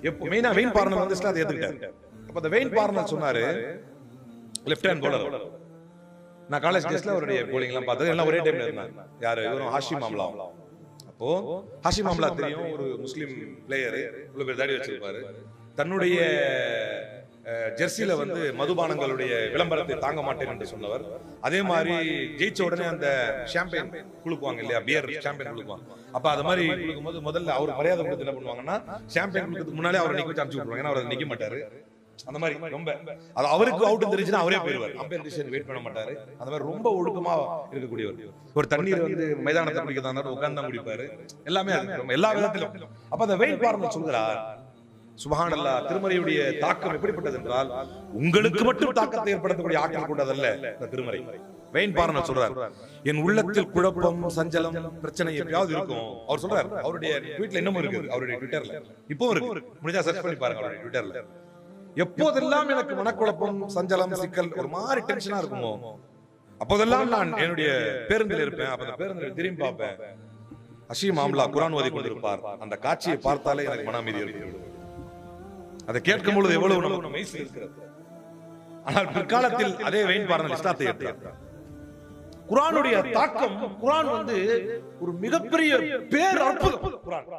எப்போ மெயினா vein burner வந்து அதை ஏத்துக்கிட்டாரு. அப்ப அந்த வெயின் பார்னர் சொன்னாரு, லெஃப்ட் ஹேண்ட் பவுலர். நான் காலேஜ் டேஸ்ல அவருடைய bowling எல்லாம் பார்த்தது எல்லாம் ஒரே டைம்ல இருந்தாங்க. யாரு இவரும் ஹாஷிம் அம்லா. அப்போ ஹாஷிம் அம்லா தெரியும், ஒரு முஸ்லிம் பிளேயர், இவ்வளவு பேர் தாடி வச்சிருப்பாரு. தன்னுடைய ஜெர்சில வந்து மதுபானங்களுடைய விளம்பரத்தை தாங்க மாட்டேன் என்று சொன்னவர். அதே மாதிரி ஜெயிச்ச உடனே அந்த ஷாம்பெயின் குளுக்குவாங்க இல்லையா, பியர் ஷாம்பெயின் குளுக்குவாங்க. அப்ப அது மாதிரி குளுக்கும்போது முதல்ல அவர் மரியாதை கொடுத்து என்ன பண்ணுவாங்கன்னா, ஷாம்பெயின் குளுக்கிறதுக்கு முன்னாலே அவரை நிக்க வச்சு அனுப்பிச்சு விட்டுருவாங்க. ஏன்னா அவர் நிக்க மாட்டாரு. அந்த மாதிரி ரொம்ப அது அவருக்கு அவுட் தெரிஞ்சுன்னா அவரே போயிருவார். அம்பையர் டிசிஷன் வெயிட் பண்ண மாட்டாரு. அந்த மாதிரி ரொம்ப ஒழுக்கமா இருக்கக்கூடியவர். ஒரு தண்ணீர் வந்து மைதானத்தை குடிக்கிறதா உட்கார்ந்து தான் குடிப்பாரு. எல்லாமே எல்லா விதத்திலும். அப்ப அந்த வெயின் பார்னர் சொல்கிறார், சுப்ஹானல்லாஹ், திருமறையுடைய தாக்கம் எப்படிப்பட்டது என்றால், உங்களுக்கு மட்டும் தாக்கத்தை ஏற்படுத்தக்கூடிய ஆற்றல் கொண்டதல்ல இந்த திருமறை. வெயின் பார்னர் சொல்றார், என் உள்ளத்தில் குழப்பம், சஞ்சலம், பிரச்சனை எப்பயாவது இருக்கும். அவர் சொல்றார், அவருடைய ட்வீட்ல இன்னமும் இருக்குது, அவருடைய ட்விட்டர்ல இப்போ இருக்கு, முடிஞ்சா சர்ச் பண்ணி பாருங்க அவருடைய ட்விட்டர்ல. எப்போதெல்லாம் எனக்கு மனக்குழப்பம், சஞ்சலம், சிக்கல், ஒரு மாதிரி டென்ஷனா இருக்குமோ, அப்போதெல்லாம் நான் என்னுடைய பேருந்தில் இருப்பேன். அப்ப அந்த பேருந்தில் திரும்பி பார்ப்பேன், ஹஷீம் ஆம்லா குர்ஆன் ஓதி கொண்டிருப்பார். அந்த காட்சியை பார்த்தாலே எனக்கு மன அமைதி ஏற்படும். அதை கேட்கும் பொழுது எவ்வளவு நமக்கு மெய் இருக்கிறது. ஆனால் பிற்காலத்தில் அதே வெயின் பார்னர் இஸ்லாத்தை ஏற்றார். குர்ஆனுடைய தாக்கம், குர்ஆன் வந்து ஒரு மிகப்பெரிய பேர் அற்புதம். குர்ஆன்